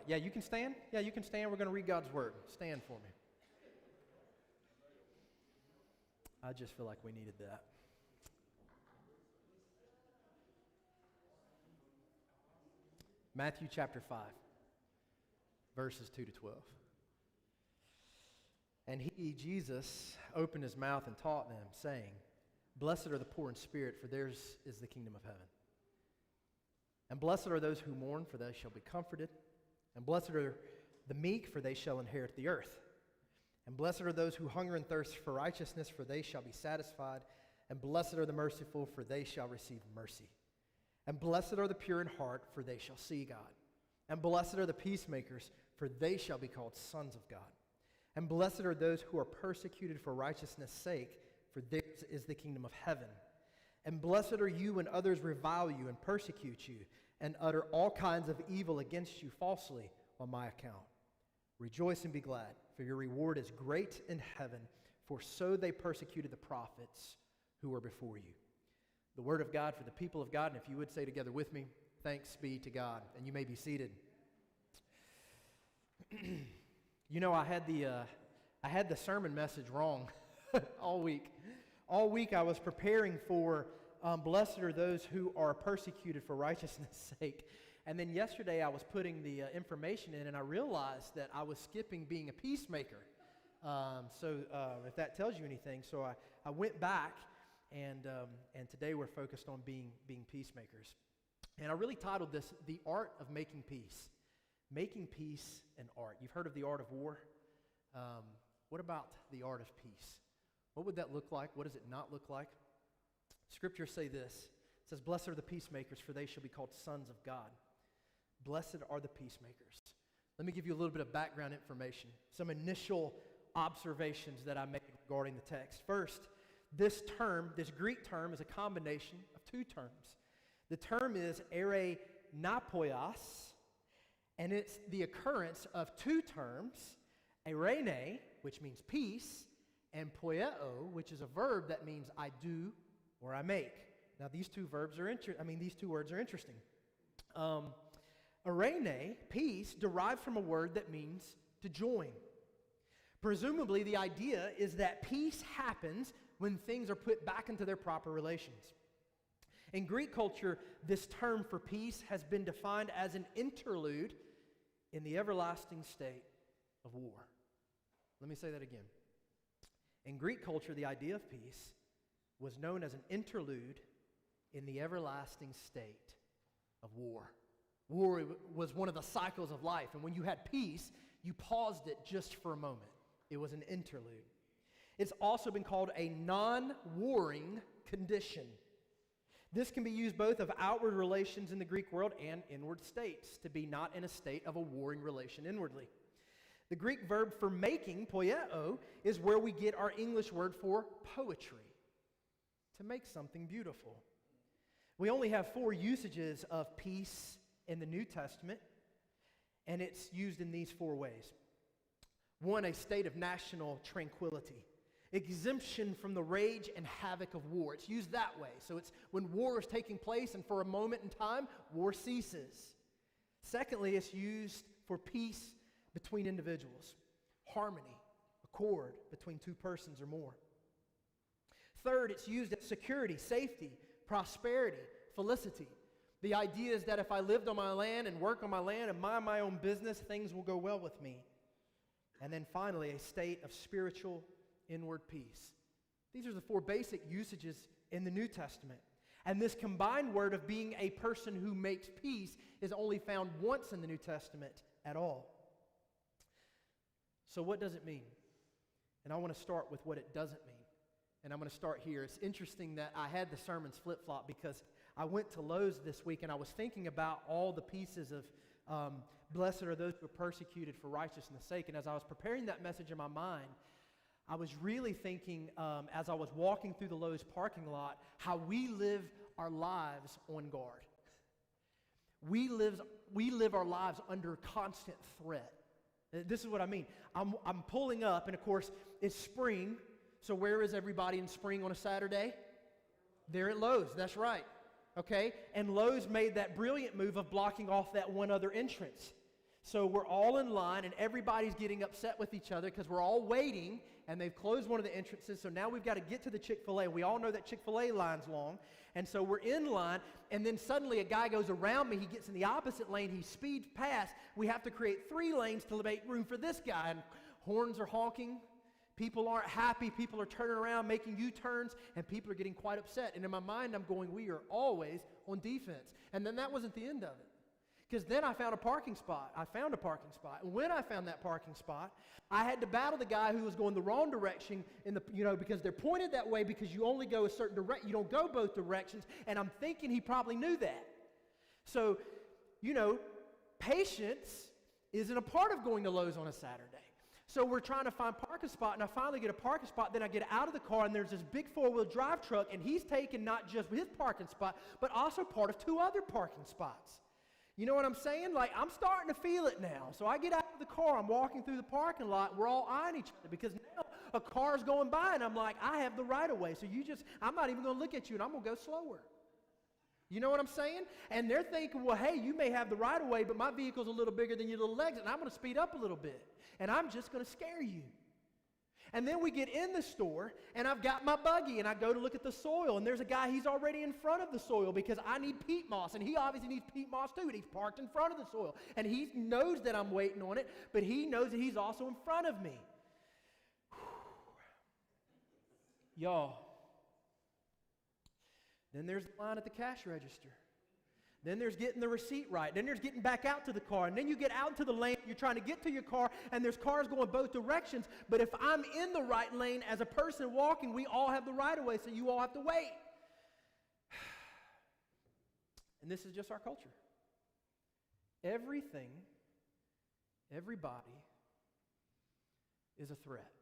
Yeah, you can stand? Yeah, you can stand. We're going to read God's word. Stand for me. I just feel like we needed that. Matthew chapter 5, verses 2 to 12. And he, Jesus, opened his mouth and taught them, saying, Blessed are the poor in spirit, for theirs is the kingdom of heaven. And blessed are those who mourn, for they shall be comforted. And blessed are the meek, for they shall inherit the earth. And blessed are those who hunger and thirst for righteousness, for they shall be satisfied. And blessed are the merciful, for they shall receive mercy. And blessed are the pure in heart, for they shall see God. And blessed are the peacemakers, for they shall be called sons of God. And blessed are those who are persecuted for righteousness' sake, for theirs is the kingdom of heaven. And blessed are you when others revile you and persecute you, and utter all kinds of evil against you falsely on my account. Rejoice and be glad, for your reward is great in heaven, for so they persecuted the prophets who were before you. The word of God for the people of God, and if you would say together with me, thanks be to God. And you may be seated. You know, I had the sermon message wrong all week. All week I was preparing for blessed are those who are persecuted for righteousness' sake. And then yesterday I was putting the information in, and I realized that I was skipping being a peacemaker. If that tells you anything, so I went back, and today we're focused on being peacemakers. And I really titled this, The Art of Making Peace. Making peace and art. You've heard of the art of war. What about the art of peace? What would that look like? What does it not look like? Scriptures say this. It says, Blessed are the peacemakers, for they shall be called sons of God. Blessed are the peacemakers. Let me give you a little bit of background information, some initial observations that I made regarding the text. First, this Greek term, is a combination of two terms. The term is ere napoios, and it's the occurrence of two terms, eirene, which means peace, and poieo, which is a verb that means I do or I make. Now these two words are interesting. Eirene, peace, derived from a word that means to join. Presumably the idea is that peace happens when things are put back into their proper relations. In Greek culture, this term for peace has been defined as an interlude in the everlasting state of war. Let me say that again. In Greek culture, the idea of peace was known as an interlude in the everlasting state of war. War was one of the cycles of life, and when you had peace, you paused it just for a moment. It was an interlude. It's also been called a non-warring condition. This can be used both of outward relations in the Greek world and inward states, to be not in a state of a warring relation inwardly. The Greek verb for making, poieo, is where we get our English word for poetry, to make something beautiful. We only have 4 usages of peace in the New Testament, and it's used in these 4 ways. 1, a state of national tranquility. Exemption from the rage and havoc of war. It's used that way. So it's when war is taking place and for a moment in time, war ceases. Secondly, it's used for peace between individuals. Harmony, accord between 2 persons or more. Third, it's used as security, safety, prosperity, felicity. The idea is that if I lived on my land and work on my land and mind my own business, things will go well with me. And then finally, a state of spiritual inward peace. These are the 4 basic usages in the New Testament. And this combined word of being a person who makes peace is only found once in the New Testament at all. So what does it mean? And I want to start with what it doesn't mean. And I'm going to start here. It's interesting that I had the sermons flip-flop because I went to Lowe's this week and I was thinking about all the pieces of blessed are those who are persecuted for righteousness' sake. And as I was preparing that message in my mind, I was really thinking, as I was walking through the Lowe's parking lot, how we live our lives on guard. We live our lives under constant threat. This is what I mean. I'm pulling up, and of course, it's spring. So where is everybody in spring on a Saturday? They're at Lowe's. That's right. Okay? And Lowe's made that brilliant move of blocking off that one other entrance. So we're all in line, and everybody's getting upset with each other because we're all waiting, and they've closed one of the entrances, so now we've got to get to the Chick-fil-A. We all know that Chick-fil-A line's long, and so we're in line, and then suddenly a guy goes around me. He gets in the opposite lane. He speeds past. We have to create 3 lanes to make room for this guy, and horns are honking. People aren't happy. People are turning around, making U-turns, and people are getting quite upset. And in my mind, I'm going, we are always on defense. And then that wasn't the end of it. Because then I found a parking spot. And when I found that parking spot, I had to battle the guy who was going the wrong direction because they're pointed that way because you only go a certain direction. You don't go both directions. And I'm thinking he probably knew that. So, patience isn't a part of going to Lowe's on a Saturday. So we're trying to find a parking spot, and I finally get a parking spot. Then I get out of the car, and there's this big 4-wheel drive truck, and he's taking not just his parking spot, but also part of 2 other parking spots. You know what I'm saying? Like, I'm starting to feel it now. So I get out of the car. I'm walking through the parking lot. We're all eyeing each other because now a car's going by, and I'm like, I have the right of way. So I'm not even going to look at you, and I'm going to go slower. You know what I'm saying? And they're thinking, well, hey, you may have the right of way, but my vehicle's a little bigger than your little legs, and I'm going to speed up a little bit. And I'm just going to scare you. And then we get in the store, and I've got my buggy, and I go to look at the soil, and there's a guy, he's already in front of the soil because I need peat moss, and he obviously needs peat moss too, and he's parked in front of the soil. And he knows that I'm waiting on it, but he knows that he's also in front of me. Y'all, then there's the line at the cash register. Then there's getting the receipt right. Then there's getting back out to the car. And then you get out to the lane. You're trying to get to your car, and there's cars going both directions. But if I'm in the right lane as a person walking, we all have the right of way, so you all have to wait. And this is just our culture. Everything, everybody is a threat.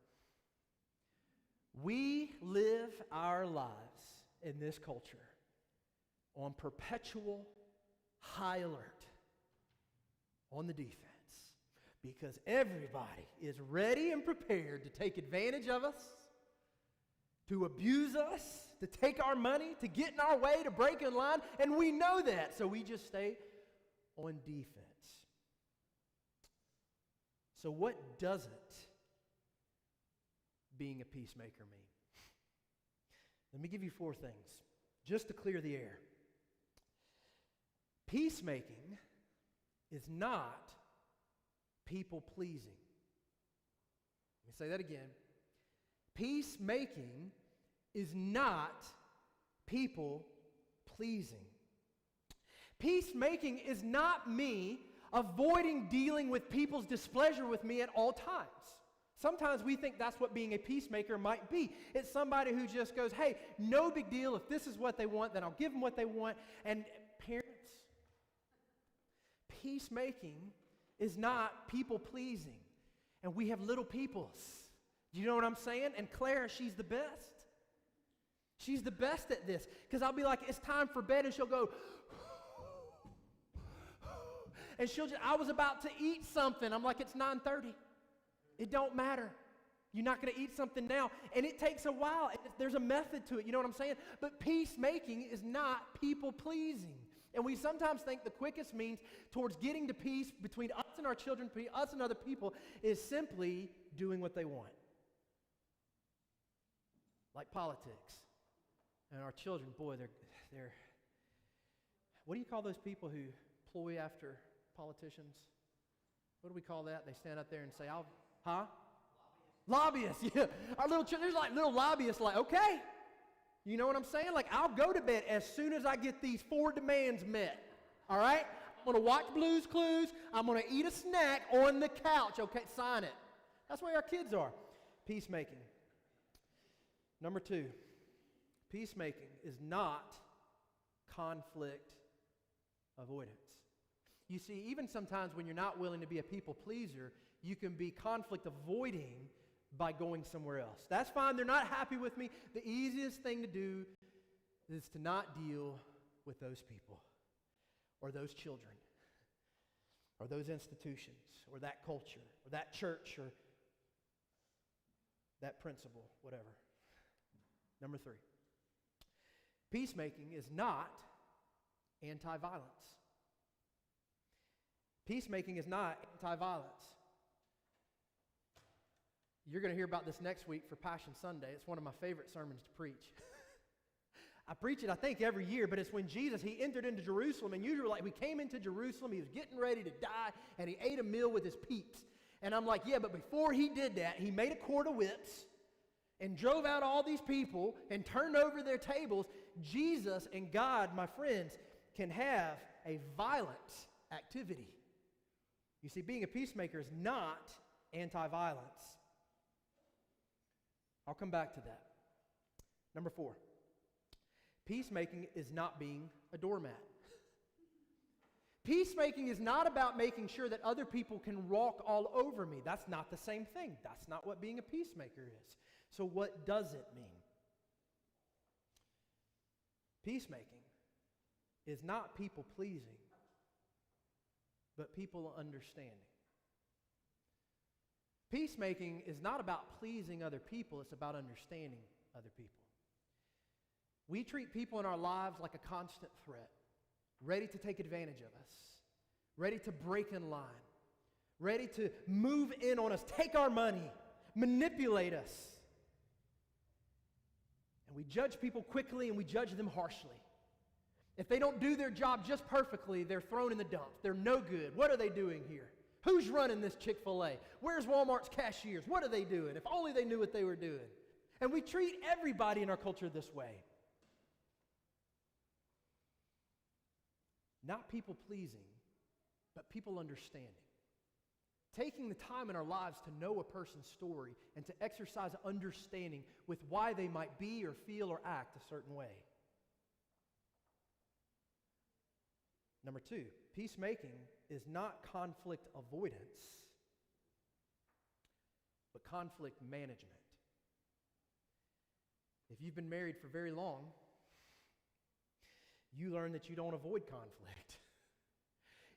We live our lives in this culture on perpetual high alert, on the defense, because everybody is ready and prepared to take advantage of us, to abuse us, to take our money, to get in our way, to break in line, and we know that, so we just stay on defense. So what doesn't being a peacemaker mean? Let me give you 4 things, just to clear the air. Peacemaking is not people-pleasing. Let me say that again. Peacemaking is not people-pleasing. Peacemaking is not me avoiding dealing with people's displeasure with me at all times. Sometimes we think that's what being a peacemaker might be. It's somebody who just goes, hey, no big deal. If this is what they want, then I'll give them what they want. And parents, peacemaking is not people-pleasing. And we have little peoples. Do you know what I'm saying? And Clara, she's the best. She's the best at this. Because I'll be like, it's time for bed, and she'll go, and I was about to eat something. I'm like, it's 9:30. It don't matter. You're not going to eat something now. And it takes a while. There's a method to it. You know what I'm saying? But peacemaking is not people-pleasing. And we sometimes think the quickest means towards getting to peace between us and our children, between us and other people, is simply doing what they want. Like politics. And our children, boy, they're what do you call those people who ploy after politicians? What do we call that? They stand up there and say, Lobbyists, yeah. Our little children, there's like little lobbyists like, okay. You know what I'm saying? Like, I'll go to bed as soon as I get these 4 demands met. All right? I'm going to watch Blue's Clues. I'm going to eat a snack on the couch. Okay, sign it. That's where our kids are. Peacemaking. Number 2, peacemaking is not conflict avoidance. You see, even sometimes when you're not willing to be a people pleaser, you can be conflict avoiding by going somewhere else. That's fine. They're not happy with me. The easiest thing to do is to not deal with those people or those children or those institutions or that culture or that church or that principle, whatever. Number 3, peacemaking is not anti-violence. Peacemaking is not anti-violence. You're going to hear about this next week for Passion Sunday. It's one of my favorite sermons to preach. I preach it, I think, every year, but it's when Jesus, he entered into Jerusalem, and usually like we came into Jerusalem, he was getting ready to die, and he ate a meal with his peeps. And I'm like, yeah, but before he did that, he made a cord of whips and drove out all these people and turned over their tables. Jesus and God, my friends, can have a violent activity. You see, being a peacemaker is not anti-violence. I'll come back to that. Number 4, peacemaking is not being a doormat. Peacemaking is not about making sure that other people can walk all over me. That's not the same thing. That's not what being a peacemaker is. So what does it mean? Peacemaking is not people pleasing, but people understanding. Peacemaking is not about pleasing other people, it's about understanding other people. We treat people in our lives like a constant threat, ready to take advantage of us, ready to break in line, ready to move in on us, take our money, manipulate us. And we judge people quickly and we judge them harshly. If they don't do their job just perfectly, they're thrown in the dumps. They're no good. What are they doing here? Who's running this Chick-fil-A? Where's Walmart's cashiers? What are they doing? If only they knew what they were doing. And we treat everybody in our culture this way. Not people pleasing, but people understanding. Taking the time in our lives to know a person's story and to exercise understanding with why they might be or feel or act a certain way. Number 2, peacemaking is not conflict avoidance, but conflict management. If you've been married for very long, you learn that you don't avoid conflict.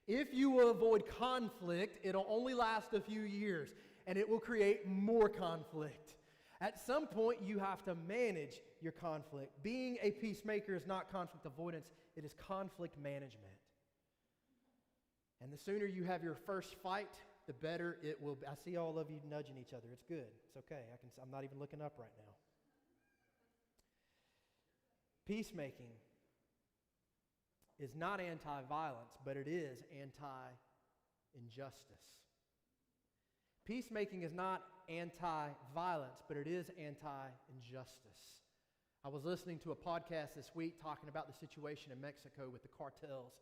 If you will avoid conflict, it'll only last a few years, and it will create more conflict. At some point, you have to manage your conflict. Being a peacemaker is not conflict avoidance, it is conflict management. And the sooner you have your first fight, the better it will be. I see all of you nudging each other. It's good. It's okay. I'm not even looking up right now. Peacemaking is not anti-violence, but it is anti-injustice. Peacemaking is not anti-violence, but it is anti-injustice. I was listening to a podcast this week talking about the situation in Mexico with the cartels.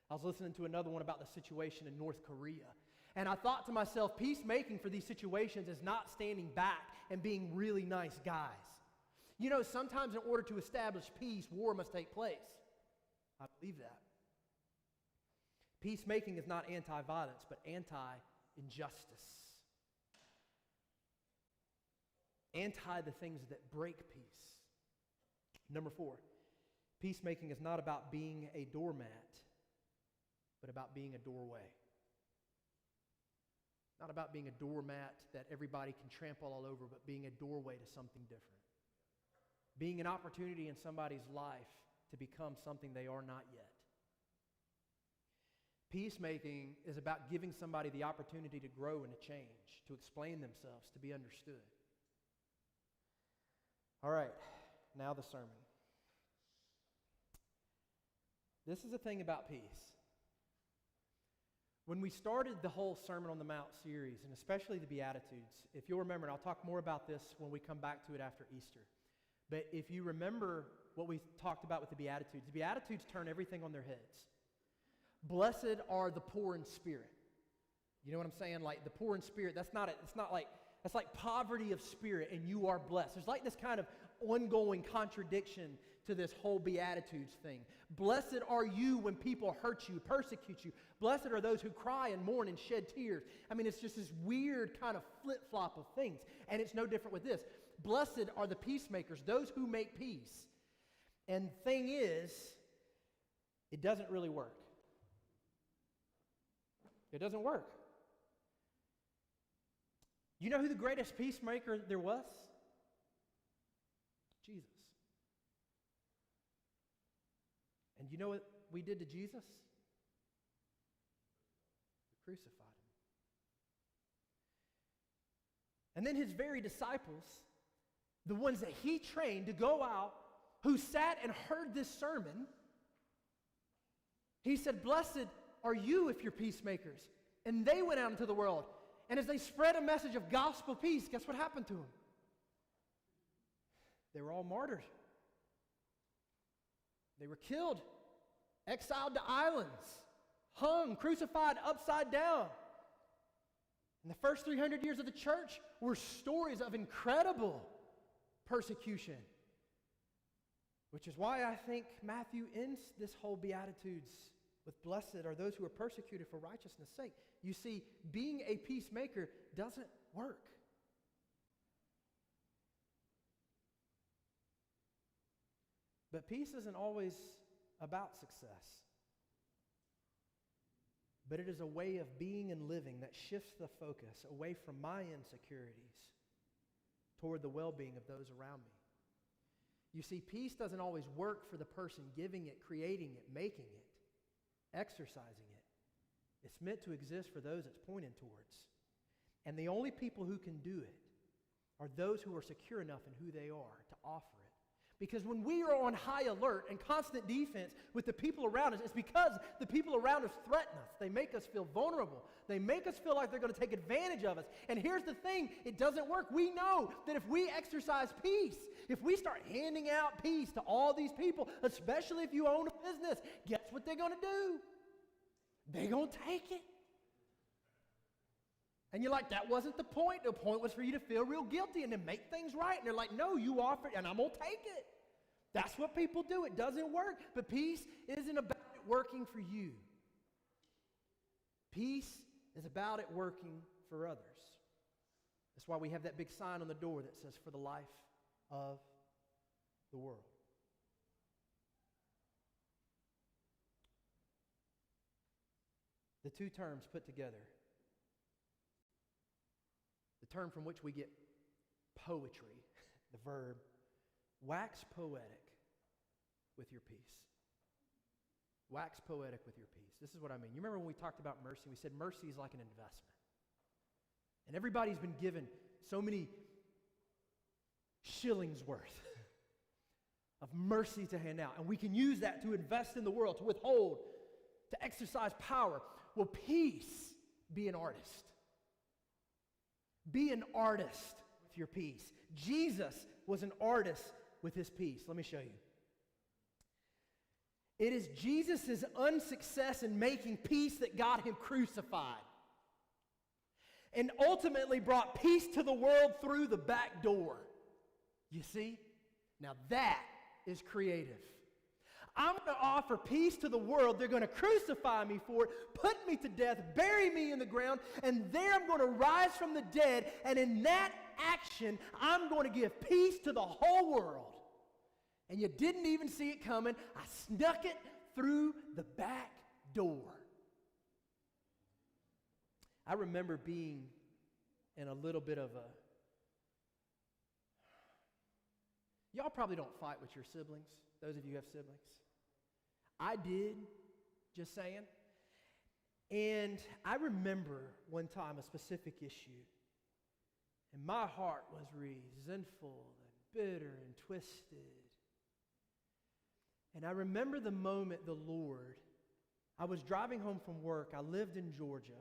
I was listening to another one about the situation in North Korea. And I thought to myself, peacemaking for these situations is not standing back and being really nice guys. You know, sometimes in order to establish peace, war must take place. I believe that. Peacemaking is not anti-violence, but anti-injustice. Anti the things that break peace. Number 4, peacemaking is not about being a doormat, but about being a doorway. Not about being a doormat that everybody can trample all over, but being a doorway to something different. Being an opportunity in somebody's life to become something they are not yet. Peacemaking is about giving somebody the opportunity to grow and to change, to explain themselves, to be understood. All right, now the sermon. This is the thing about peace. When we started the whole Sermon on the Mount series, and especially the Beatitudes, if you'll remember, and I'll talk more about this when we come back to it after Easter, but if you remember what we talked about with the Beatitudes turn everything on their heads. Blessed are the poor in spirit. You know what I'm saying? Like the poor in spirit, that's like poverty of spirit, and you are blessed. There's like this kind of ongoing contradiction to this whole Beatitudes thing. Blessed are you when people hurt you, persecute you. Blessed are those who cry and mourn and shed tears. I mean, it's just this weird kind of flip-flop of things. And it's no different with this. Blessed are the peacemakers, those who make peace. And the thing is, it doesn't really work. It doesn't work. You know who the greatest peacemaker there was? Jesus. And you know what we did to Jesus? The crucified him. And then his very disciples, the ones that he trained to go out, who sat and heard this sermon, he said, "Blessed are you if you're peacemakers." And they went out into the world. And as they spread a message of gospel peace, guess what happened to them? They were all martyred. They were killed, exiled to islands, hung, crucified upside down. And the first 300 years of the church were stories of incredible persecution, which is why I think Matthew ends this whole Beatitudes with blessed are those who are persecuted for righteousness' sake. You see, being a peacemaker doesn't work. But peace isn't always about success. But it is a way of being and living that shifts the focus away from my insecurities toward the well-being of those around me. You see, peace doesn't always work for the person giving it, creating it, making it, exercising it. It's meant to exist for those it's pointed towards. And the only people who can do it are those who are secure enough in who they are to offer it. Because when we are on high alert and constant defense with the people around us, it's because the people around us threaten us. They make us feel vulnerable. They make us feel like they're going to take advantage of us. And here's the thing, it doesn't work. We know that if we exercise peace, if we start handing out peace to all these people, especially if you own a business, guess what they're going to do? They're going to take it. And you're like, that wasn't the point. The point was for you to feel real guilty and to make things right. And they're like, no, you offered, and I'm going to take it. That's what people do. It doesn't work. But peace isn't about it working for you. Peace is about it working for others. That's why we have that big sign on the door that says, for the life of the world. The two terms put together, the term from which we get poetry, the verb, wax poetic with your peace. Wax poetic with your peace. This is what I mean. You remember when we talked about mercy? We said mercy is like an investment. And everybody's been given so many shillings worth of mercy to hand out. And we can use that to invest in the world, to withhold, to exercise power. Well, peace, be an artist. Be an artist with your peace. Jesus was an artist with his peace. Let me show you. It is Jesus' unsuccess in making peace that got him crucified and ultimately brought peace to the world through the back door. You see? Now that is creative. I'm going to offer peace to the world. They're going to crucify me for it, put me to death, bury me in the ground, and there I'm going to rise from the dead. And in that action, I'm going to give peace to the whole world. And you didn't even see it coming. I snuck it through the back door. I remember being in a little bit of a... Y'all probably don't fight with your siblings, those of you who have siblings. I did, just saying. And I remember one time a specific issue, and my heart was resentful and bitter and twisted. And I remember the moment the Lord, I was driving home from work. I lived in Georgia.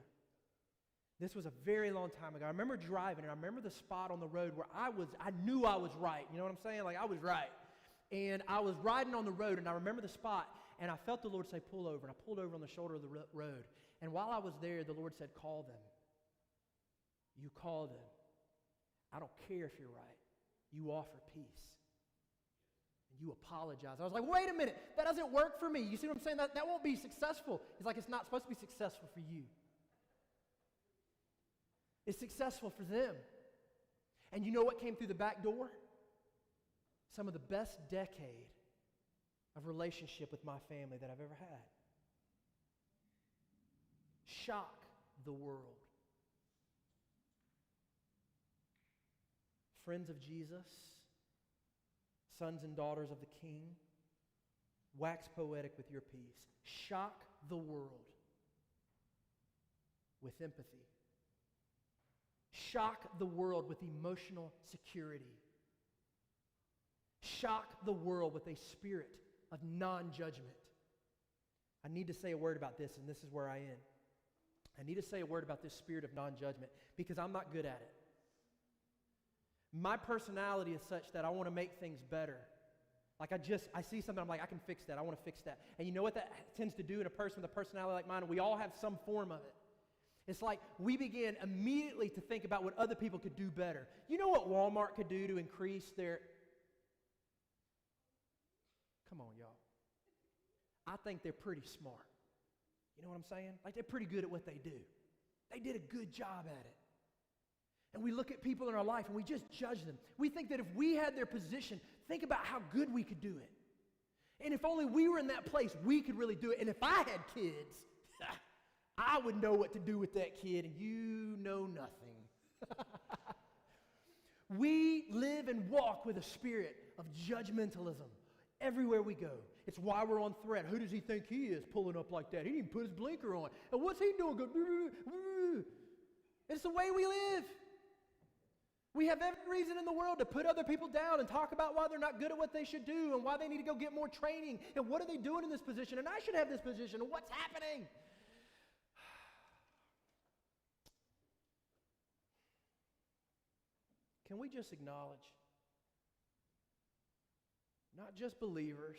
This was a very long time ago. I remember driving, and I remember the spot on the road where I knew I was right. You know what I'm saying? Like, I was right. And I was riding on the road, and I remember the spot, and I felt the Lord say, pull over. And I pulled over on the shoulder of the road. And while I was there, the Lord said, call them. You call them. I don't care if you're right. You offer peace. And you apologize. I was like, wait a minute. That doesn't work for me. You see what I'm saying? That won't be successful. It's like it's not supposed to be successful for you. It's successful for them. And you know what came through the back door? Some of the best decade of relationship with my family that I've ever had. Shock the world. Friends of Jesus, sons and daughters of the King, wax poetic with your peace. Shock the world. with empathy. Shock the world with emotional security. Shock the world with a spirit of non-judgment. I need to say a word about this, and this is where I end. I need to say a word about this spirit of non-judgment because I'm not good at it. My personality is such that I want to make things better. Like I see something, I'm like, I can fix that. I want to fix that. And you know what that tends to do in a person with a personality like mine? We all have some form of it. It's like we begin immediately to think about what other people could do better. You know what Walmart could do to increase their... Come on, y'all. I think they're pretty smart. You know what I'm saying? Like they're pretty good at what they do. They did a good job at it. And we look at people in our life and we just judge them. We think that if we had their position, think about how good we could do it. And if only we were in that place, we could really do it. And if I had kids, I would know what to do with that kid, and you know nothing. We live and walk with a spirit of judgmentalism everywhere we go. It's why we're on threat. Who does he think he is pulling up like that? He didn't even put his blinker on. And what's he doing? It's the way we live. We have every reason in the world to put other people down and talk about why they're not good at what they should do and why they need to go get more training and what are they doing in this position and I should have this position and what's happening. Can we just acknowledge, not just believers,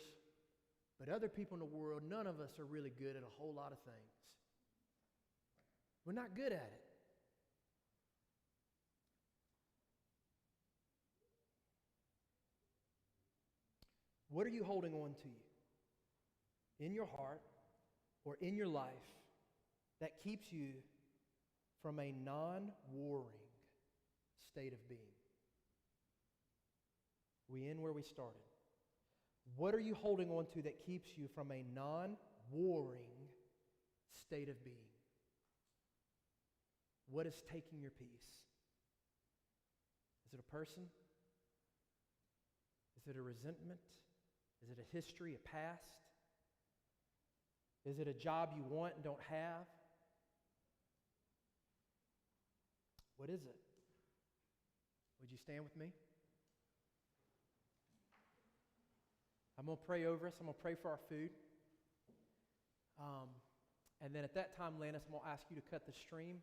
but other people in the world, none of us are really good at a whole lot of things. We're not good at it. What are you holding on to in your heart or in your life that keeps you from a non-warring state of being? We end where we started. What are you holding on to that keeps you from a non-warring state of being? What is taking your peace? Is it a person? Is it a resentment? Is it a history, a past? Is it a job you want and don't have? What is it? Would you stand with me? I'm going to pray over us. I'm going to pray for our food. And then at that time, Lannis, I'm going to ask you to cut the stream,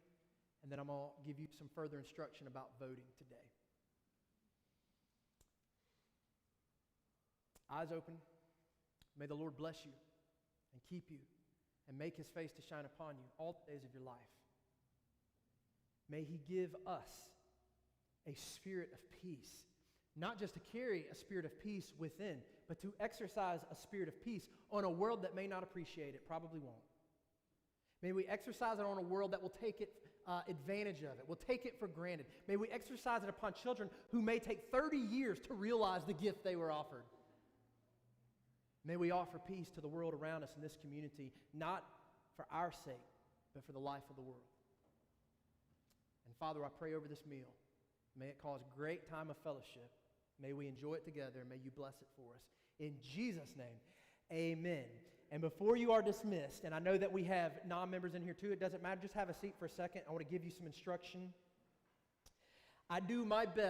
and then I'm going to give you some further instruction about voting today. Eyes open. May the Lord bless you and keep you and make his face to shine upon you all the days of your life. May he give us a spirit of peace, not just to carry a spirit of peace within, but to exercise a spirit of peace on a world that may not appreciate it, probably won't. May we exercise it on a world that will take it advantage of it, will take it for granted. May we exercise it upon children who may take 30 years to realize the gift they were offered. May we offer peace to the world around us in this community, not for our sake, but for the life of the world. And Father, I pray over this meal. May it cause great time of fellowship. May we enjoy it together, and may you bless it for us. In Jesus' name, amen. And before you are dismissed, and I know that we have non-members in here too, it doesn't matter, just have a seat for a second. I want to give you some instruction. I do my best